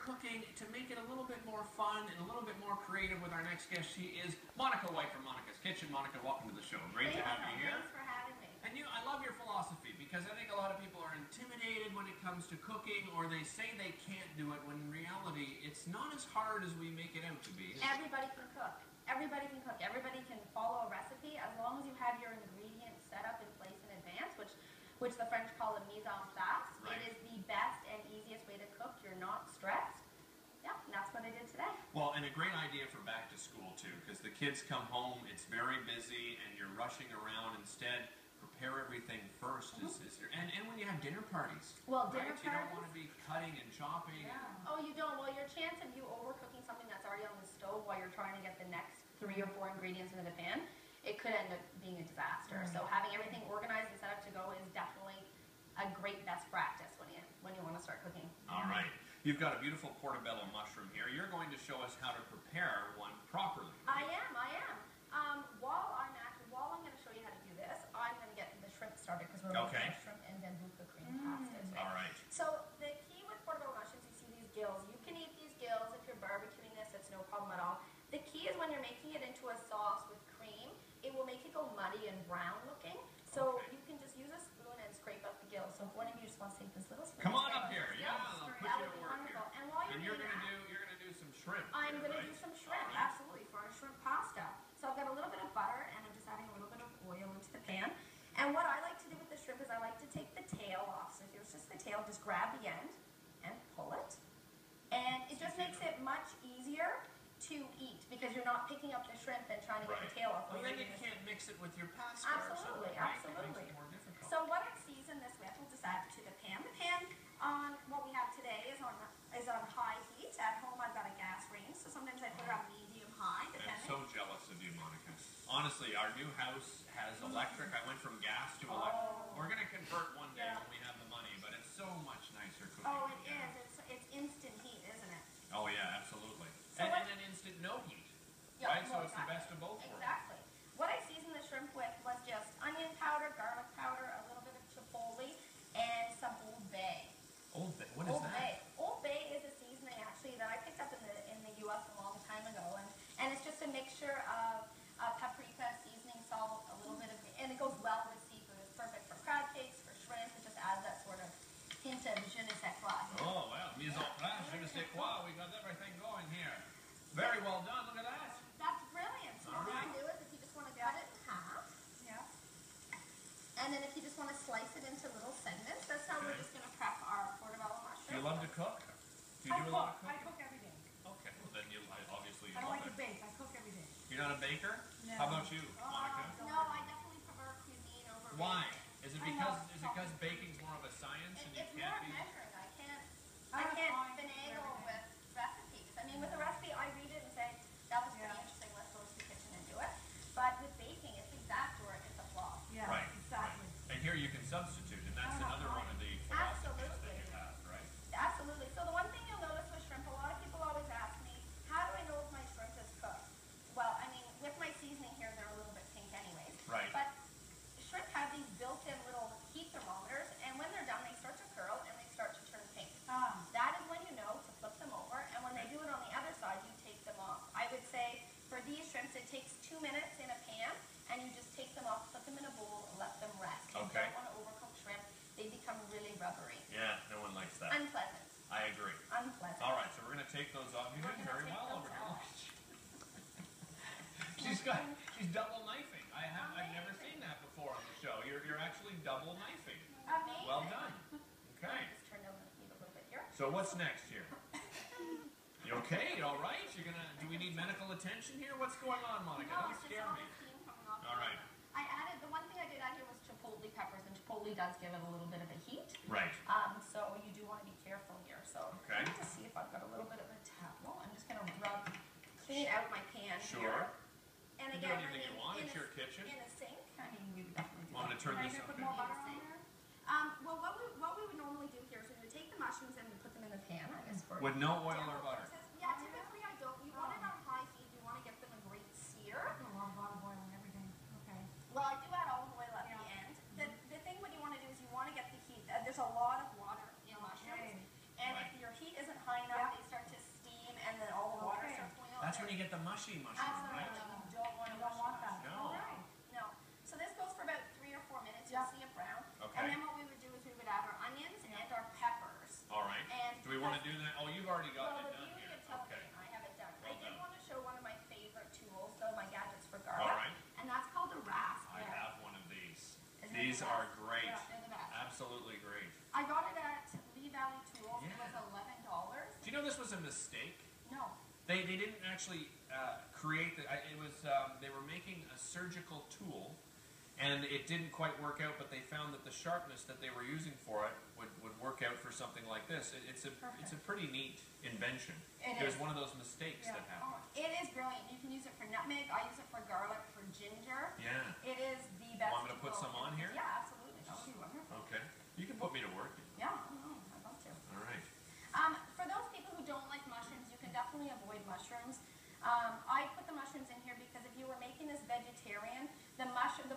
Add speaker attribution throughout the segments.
Speaker 1: cooking to make it a little bit more fun and a little bit more creative with our next guest. She is Monica White from Monica's Kitchen. Monica, welcome to the show. Great to have you here.
Speaker 2: Thanks for having me.
Speaker 1: And I love your philosophy, because I think a lot of people are intimidated when it comes to cooking, or they say they can't do it, when in reality it's not as hard as we make it out to be.
Speaker 2: Everybody can cook. Everybody can cook. Everybody can follow a recipe as long as you have your ingredients set up in place in advance, which the French call a mise en place.
Speaker 1: Right.
Speaker 2: It is the best and easiest way to cook. You're not stressed. Yeah, and that's what I did today.
Speaker 1: Well, and a great idea for back to school too, because the kids come home, it's very busy, and you're rushing around. Instead, prepare everything first. And when you have dinner parties,
Speaker 2: well,
Speaker 1: right?
Speaker 2: dinner
Speaker 1: You don't
Speaker 2: parties.
Speaker 1: want to be cutting and chopping.
Speaker 2: Yeah. Oh, you don't. Well, your chance of you overcooking something that's already on the stove while you're trying to get the next 3 or 4 ingredients into the pan, it could end up being a disaster. So having everything organized and set up to go is definitely a great best practice when you want to start cooking.
Speaker 1: All right. You've got a beautiful portobello mushroom here. You're going to show us how to prepare one properly.
Speaker 2: Right? I am. While I'm going to show you how to do this, I'm going to get the shrimp started because we're going to make shrimp and Bambuca cream pasta today.
Speaker 1: All right.
Speaker 2: So the key with portobello mushrooms, you see these gills. You can eat these gills if you're barbecuing this. It's no problem at all. The key is when you're making it into a sauce with cream, it will make it go muddy and brown looking. So you can just use a spoon and scrape up the gills. So if one of you just wants to take this little spoon,
Speaker 1: come on up here. Yeah, I'll put
Speaker 2: that
Speaker 1: you
Speaker 2: would
Speaker 1: to
Speaker 2: be
Speaker 1: work
Speaker 2: wonderful.
Speaker 1: here.
Speaker 2: And while
Speaker 1: And
Speaker 2: you're
Speaker 1: gonna do some shrimp.
Speaker 2: I'm going to
Speaker 1: right?
Speaker 2: do some shrimp,
Speaker 1: All right.
Speaker 2: absolutely, for our shrimp pasta. So I've got a little bit of butter, and I'm just adding a little bit of oil into the pan. And what I like to do with the shrimp is I like to take the tail off. So if it's just the tail, just grab the end and pull it. And it just makes it much easier to eat because you're not picking up the shrimp and trying to get the tail off.
Speaker 1: Well, then you can't mix it with your pasta.
Speaker 2: Absolutely,
Speaker 1: or something, right?
Speaker 2: absolutely.
Speaker 1: It makes it more difficult.
Speaker 2: So what I season this with, we'll just add it to the pan. The pan on what we have today is on high heat. At home I've got a gas range, so sometimes I put it on medium high,
Speaker 1: I'm
Speaker 2: depending.
Speaker 1: so jealous of you, Monica. Honestly, our new house has electric. I went from gas to electric. We're going to convert one day when we have the money, but it's so much nicer cooking.
Speaker 2: Oh, it is. It's instant heat, isn't it?
Speaker 1: Oh, yeah, absolutely.
Speaker 2: So
Speaker 1: and then instant no heat.
Speaker 2: Yeah,
Speaker 1: right?
Speaker 2: well,
Speaker 1: So it's the best of both worlds.
Speaker 2: Exactly. What I seasoned the shrimp with was just onion powder, garlic powder, a little bit of chipotle, and some Old Bay.
Speaker 1: Old Bay? What is
Speaker 2: Old
Speaker 1: that?
Speaker 2: Bay. Old Bay is a seasoning actually that I picked up in the U.S. a long time ago, and it's just a mixture of paprika, seasoning salt, a little bit of, and it goes well with seafood. It's perfect for crab cakes, for shrimp. It just adds that sort of hint of je ne sais quoi.
Speaker 1: Oh, well, mise en place, je ne sais quoi. We got everything going here. Very well done. Look at that.
Speaker 2: That's brilliant. So what you do is if you just want to cut it in half, and then if you just want to slice it into little segments, that's how we're just going to prep our portobello mushroom.
Speaker 1: Do you love to cook? Do you do a lot of
Speaker 3: I
Speaker 1: cooking?
Speaker 3: cook every day.
Speaker 1: Okay, well then obviously you
Speaker 3: I don't
Speaker 1: love
Speaker 3: like to
Speaker 1: it.
Speaker 3: bake. I cook every day.
Speaker 1: You're not a baker?
Speaker 3: No.
Speaker 1: How about you, Monica?
Speaker 2: No, I definitely prefer cuisine over
Speaker 1: Why?
Speaker 2: baking.
Speaker 1: Is it because baking's more of a science and you
Speaker 2: It's
Speaker 1: can't
Speaker 2: more
Speaker 1: be?
Speaker 2: measured. I can't
Speaker 3: I'm fine
Speaker 2: finagle
Speaker 3: with everything.
Speaker 2: with recipes. I mean, with a recipe, I read it and say, that was pretty interesting, let's go to the kitchen and do it. But with baking, it's exact or it's a flaw.
Speaker 3: Yeah,
Speaker 1: Right,
Speaker 3: exactly.
Speaker 1: And here you can substitute, and that's another one of the philosophies that you have, right?
Speaker 2: Absolutely. So the one thing you'll notice with shrimp, a lot of people always ask me, how do I know if my shrimp is cooked? Well, I mean, with my seasoning here, they're a little bit pink anyways.
Speaker 1: Right.
Speaker 2: But shrimp have these built-in little heat thermometers, and when they're done, they start to curl and they start to turn pink. That is when you know to flip them over, and when they do it on the other side, you take them off. I would say for these shrimps, it takes 2 minutes in a pan, and you just take them off, put them in a bowl, and let them rest. You
Speaker 1: Okay.
Speaker 2: don't want to overcook shrimp. They become really rubbery.
Speaker 1: Yeah, no one likes that.
Speaker 2: Unpleasant.
Speaker 1: I agree.
Speaker 2: Unpleasant.
Speaker 1: All right, so we're going to take those off. You're doing very well over here. She's double knifing. I've never seen that before on the show. You're actually double knifing.
Speaker 2: Amazing.
Speaker 1: Well done. Okay.
Speaker 2: Just turn down the heat a little bit here.
Speaker 1: So what's next here? You okay? All right. Do we need medical attention here? What's going on, Monica?
Speaker 2: No,
Speaker 1: Don't
Speaker 2: it's just
Speaker 1: scare
Speaker 2: all
Speaker 1: me.
Speaker 2: the steam coming off.
Speaker 1: All right.
Speaker 2: The one thing I did add here was chipotle peppers, and chipotle does give it a little bit of a heat.
Speaker 1: Right.
Speaker 2: So you do want to be careful here. So
Speaker 1: Okay.
Speaker 2: let me just see if I've got a little bit of a towel. I'm just going to clean out my pan
Speaker 1: Sure.
Speaker 2: here. And
Speaker 1: You can do
Speaker 2: again,
Speaker 1: anything you want. It's your kitchen.
Speaker 2: In a sink. I mean, we would definitely do
Speaker 1: Want me to
Speaker 2: that.
Speaker 1: turn
Speaker 3: Are you
Speaker 1: this
Speaker 3: gonna
Speaker 1: up?
Speaker 3: put more butter on there?
Speaker 2: Well, what we would normally do here is we would take the mushrooms and we put them in the pan. I guess for
Speaker 1: With no oil or butter.
Speaker 2: Yeah, typically I don't. You want it on high heat. You want to get them a great sear.
Speaker 3: I put a lot of olive oil and everything. Okay.
Speaker 2: Well, I do add olive oil at the end. The thing what you want to do is you want to get the heat. There's a lot of water in mushrooms.
Speaker 3: Okay.
Speaker 2: And
Speaker 1: Right.
Speaker 2: if your heat isn't high enough, they start to
Speaker 1: That's when you get the mushy mushroom, right?
Speaker 2: Absolutely. You don't want
Speaker 3: You don't want that.
Speaker 1: No.
Speaker 3: Alright.
Speaker 2: No. So this goes for about 3 or 4 minutes.
Speaker 3: Yeah.
Speaker 2: You'll see it brown.
Speaker 1: Okay.
Speaker 2: And then what we would do is we would add our onions and our peppers.
Speaker 1: All right.
Speaker 2: And
Speaker 1: Do we want to do that? Oh, you've already
Speaker 2: Well,
Speaker 1: gotten
Speaker 2: the
Speaker 1: it done
Speaker 2: beauty
Speaker 1: here.
Speaker 2: of television,
Speaker 1: Okay.
Speaker 2: I have it done.
Speaker 1: Well
Speaker 2: I did
Speaker 1: done.
Speaker 2: want to show one of my favorite tools, though, my gadgets for garlic.
Speaker 1: All right.
Speaker 2: And that's called a rasp.
Speaker 1: I have one of these.
Speaker 2: Isn't it
Speaker 1: These
Speaker 2: the
Speaker 1: are
Speaker 2: best?
Speaker 1: great.
Speaker 2: Yeah, they're the best.
Speaker 1: Absolutely great.
Speaker 2: I got it at Lee Valley Tools. It
Speaker 1: Yeah.
Speaker 2: was $11.
Speaker 1: Do you know this was a mistake?
Speaker 2: No.
Speaker 1: They didn't actually create the. It was they were making a surgical tool, and it didn't quite work out. But they found that the sharpness that they were using for it would work out for something like this. It's a pretty neat invention.
Speaker 2: It
Speaker 1: It was
Speaker 2: is.
Speaker 1: one of those mistakes
Speaker 3: Yeah.
Speaker 1: that happened.
Speaker 2: Oh, it is brilliant. You can use it for nutmeg. I use it for garlic, for ginger.
Speaker 1: Yeah.
Speaker 2: It is the best.
Speaker 1: Want me to put
Speaker 2: tool.
Speaker 1: some on here?
Speaker 2: Yeah, absolutely. That would be wonderful.
Speaker 1: Okay. You can put me to work.
Speaker 2: Yeah, I know. I'd love to.
Speaker 1: All right.
Speaker 2: For those people who don't like mushrooms, you can definitely avoid mushrooms. I put the mushrooms in here because if you were making this vegetarian, the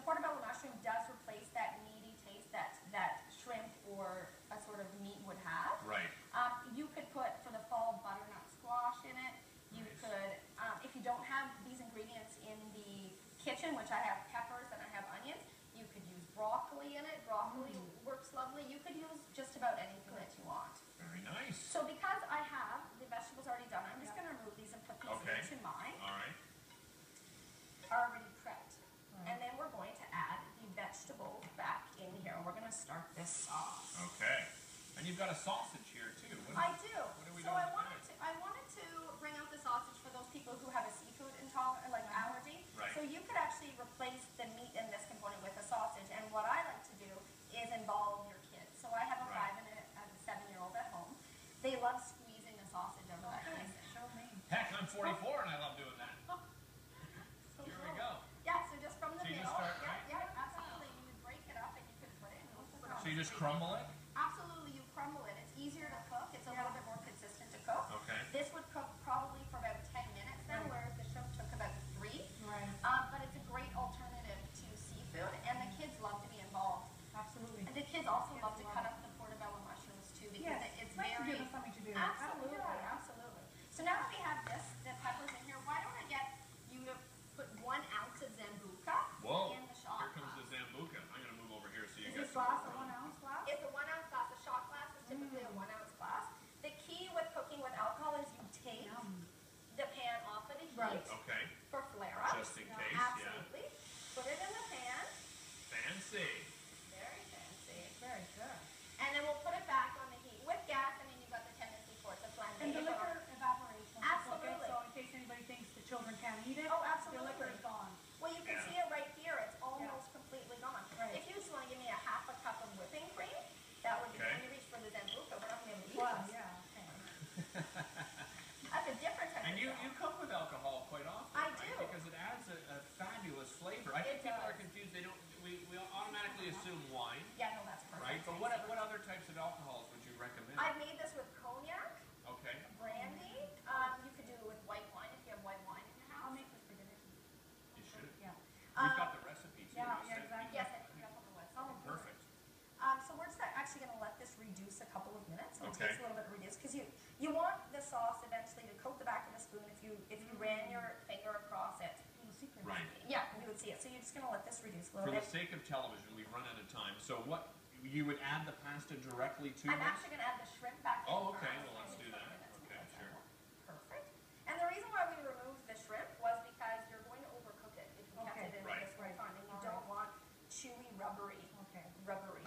Speaker 2: portobello mushroom does replace that meaty taste that shrimp or a sort of meat would have.
Speaker 1: Right.
Speaker 2: You could put, for the fall, butternut squash in it. You
Speaker 1: Nice.
Speaker 2: could, if you don't have these ingredients in the kitchen, which I have peppers and I have onions, you could use broccoli in it. Broccoli works lovely. You could use just about anything that you want.
Speaker 1: Very nice.
Speaker 2: So because I have the vegetables already done, I'm just going to remove these and put these
Speaker 1: Okay.
Speaker 2: into mine,
Speaker 1: All right.
Speaker 2: already prepped.
Speaker 3: Right.
Speaker 2: And then we're going to add the vegetables back in here. We're going to start this sauce.
Speaker 1: Okay. And you've got a sausage here too.
Speaker 2: I do.
Speaker 1: What are we
Speaker 2: So
Speaker 1: doing
Speaker 2: I wanted to bring out the sausage for those people who have a seafood allergy.
Speaker 1: Right.
Speaker 2: So you could actually replace the meat in this component with a sausage. And what I like to do is involve your kids. So I have a
Speaker 1: Right.
Speaker 2: 5 and a 7-year-old at home. They love squeezing the sausage out of that
Speaker 3: Okay,
Speaker 2: nice.
Speaker 3: show me.
Speaker 1: Heck, I'm 44 and I love doing that.
Speaker 3: So
Speaker 1: Here we
Speaker 3: cool.
Speaker 1: go.
Speaker 2: Yeah, so just from the
Speaker 1: So you
Speaker 2: middle.
Speaker 1: just start,
Speaker 2: yeah,
Speaker 1: right?
Speaker 2: yeah, absolutely. You would break it up and you could put it in.
Speaker 1: So you just crumble it?
Speaker 2: Absolutely, you crumble it. It's easier to cook. It's a little bit more consistent to cook.
Speaker 1: Okay.
Speaker 2: This would cook probably for about 10 minutes then,
Speaker 3: Right.
Speaker 2: whereas the shrimp took about 3.
Speaker 3: Right.
Speaker 2: But it's a great alternative to seafood, and the kids love to be involved.
Speaker 3: Absolutely.
Speaker 2: And the kids also
Speaker 3: Kids
Speaker 2: love to
Speaker 3: love
Speaker 2: cut
Speaker 3: it.
Speaker 2: up the portobello mushrooms too, because
Speaker 3: Yes.
Speaker 2: it's
Speaker 3: Nice to
Speaker 2: very...
Speaker 3: give them something to do.
Speaker 2: Absolutely,
Speaker 3: Yeah.
Speaker 2: absolutely. So now that we have the peppers in here, why don't I get you to put 1 ounce of Zambuca
Speaker 1: Whoa.
Speaker 2: in the shot
Speaker 1: Here comes
Speaker 2: glass.
Speaker 1: the Zambuca. I'm going to move over here so you
Speaker 3: Is
Speaker 1: guys
Speaker 3: this glass a 1 ounce glass?
Speaker 2: It's a 1 ounce glass. A shot glass is typically a 1 ounce glass. The key with cooking with alcohol is you take
Speaker 3: Yum.
Speaker 2: the pan off of the heat
Speaker 3: Right.
Speaker 1: Okay.
Speaker 2: for flare up.
Speaker 1: Just in
Speaker 3: Yeah.
Speaker 1: case, yeah.
Speaker 2: Absolutely. Put it in the pan.
Speaker 1: Fancy.
Speaker 2: Very fancy.
Speaker 3: Very good.
Speaker 2: And then we'll put it back on the heat. With gas, I mean, you've got the tendency for it to flambe.
Speaker 3: And the
Speaker 2: but-
Speaker 3: liquor evaporates once you cook it,
Speaker 2: Absolutely.
Speaker 3: so in case anybody thinks the children can't eat it,
Speaker 2: Oh,
Speaker 3: the
Speaker 2: absolutely.
Speaker 3: liquor is gone.
Speaker 2: Well, you can
Speaker 1: Yeah.
Speaker 2: see it right here. It's almost completely gone.
Speaker 3: Right.
Speaker 2: If you just want to give me a half a cup of whipping cream, that would be
Speaker 1: Okay.
Speaker 2: when you reach for the Zambuca. We're not going to be able to eat
Speaker 3: Well,
Speaker 2: this.
Speaker 3: yeah, okay.
Speaker 2: That's a different type
Speaker 1: And
Speaker 2: of
Speaker 1: you
Speaker 2: sauce.
Speaker 1: cook with alcohol quite often,
Speaker 2: I
Speaker 1: right?
Speaker 2: do.
Speaker 1: Because it adds a fabulous flavor. I think
Speaker 2: It
Speaker 1: people are
Speaker 2: does.
Speaker 1: confused. They don't. We automatically assume wine,
Speaker 2: Yeah, no, that's perfect.
Speaker 1: right? But what other types of alcohols would you recommend?
Speaker 2: I've made this with cognac,
Speaker 1: Okay.
Speaker 2: brandy. You could do it with white wine if you have white wine in your
Speaker 3: I'll
Speaker 2: house.
Speaker 3: make this for dinner.
Speaker 1: You should.
Speaker 3: Yeah.
Speaker 1: We've got the recipe too.
Speaker 3: yeah,
Speaker 1: You
Speaker 3: yeah,
Speaker 1: said-
Speaker 3: exactly.
Speaker 2: Yes, I put it up on the website.
Speaker 3: Oh,
Speaker 1: Perfect.
Speaker 2: So we're just actually going to let this reduce a couple of minutes. So it
Speaker 1: Okay.
Speaker 2: takes a little bit to reduce because you want the sauce eventually to coat the back of the spoon. If you ran your finger across it,
Speaker 3: Little secret.
Speaker 1: Right.
Speaker 2: yeah, you would see it. So you're just going to let this reduce a
Speaker 1: For
Speaker 2: little
Speaker 1: the
Speaker 2: bit.
Speaker 1: sake of television, we've run out of time. So what you would add the pasta directly to
Speaker 2: I'm
Speaker 1: this?
Speaker 2: actually going to add the shrimp back. in
Speaker 1: Oh, okay.
Speaker 2: first.
Speaker 1: Well, let's
Speaker 2: Maybe
Speaker 1: do
Speaker 2: 20
Speaker 1: that.
Speaker 2: minutes,
Speaker 1: Okay,
Speaker 2: maybe
Speaker 1: sure.
Speaker 2: Perfect. And the reason why we removed the shrimp was because you're going to overcook it if you kept
Speaker 3: Okay.
Speaker 2: it in
Speaker 1: Right.
Speaker 2: this whole time, and you
Speaker 3: All
Speaker 2: don't want chewy, rubbery
Speaker 3: Okay.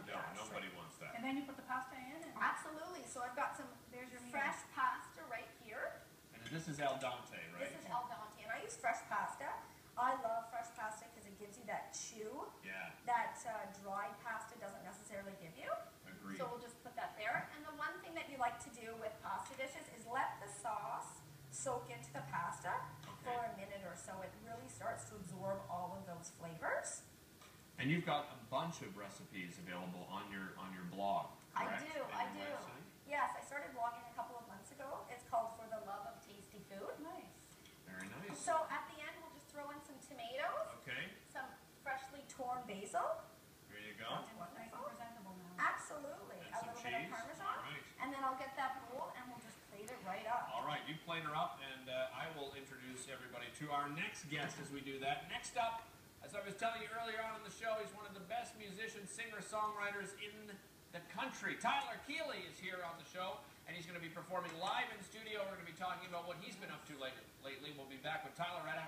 Speaker 1: No, nobody
Speaker 2: shrimp.
Speaker 1: wants that.
Speaker 3: And then you put the pasta in and
Speaker 2: Absolutely. So I've got some
Speaker 3: there's your meat.
Speaker 2: fresh pasta right here.
Speaker 1: And this is al dente, right?
Speaker 2: This is al dente, and I use fresh pasta. I love fresh pasta because it gives you that chew
Speaker 1: Yeah,
Speaker 2: that dried pasta doesn't necessarily give you.
Speaker 1: agreed.
Speaker 2: So we'll just put that there. And the one thing that you like to do with pasta dishes is let the sauce soak into the pasta for
Speaker 1: Okay.
Speaker 2: a minute or so. It really starts to absorb all of those flavors.
Speaker 1: And you've got a bunch of recipes available on your blog,
Speaker 2: I
Speaker 1: correct?
Speaker 2: do,
Speaker 1: And
Speaker 2: I
Speaker 1: your
Speaker 2: do.
Speaker 1: website?
Speaker 2: Yes, I started blogging a couple of months ago. It's called For the Love of Tasty Food.
Speaker 3: Nice.
Speaker 1: Very nice.
Speaker 2: So at the end, we'll just throw in some tomatoes,
Speaker 1: Okay,
Speaker 2: some freshly torn basil.
Speaker 1: here you go.
Speaker 3: Nice and
Speaker 2: Wonderful.
Speaker 3: presentable now.
Speaker 2: Absolutely.
Speaker 1: And
Speaker 2: A
Speaker 1: some
Speaker 2: little bit of
Speaker 1: cheese.
Speaker 2: Parmesan.
Speaker 1: All right.
Speaker 2: And then I'll get that bowl and we'll just plate it right up.
Speaker 1: All right, you plate her up, and I will introduce to our next guest as we do that. Next up, as I was telling you earlier on in the show, he's one of the best musicians, singer-songwriters in the country. Tyler Keeley is here on the show, and he's going to be performing live in studio. We're going to be talking about what he's been up to lately. We'll be back with Tyler right after.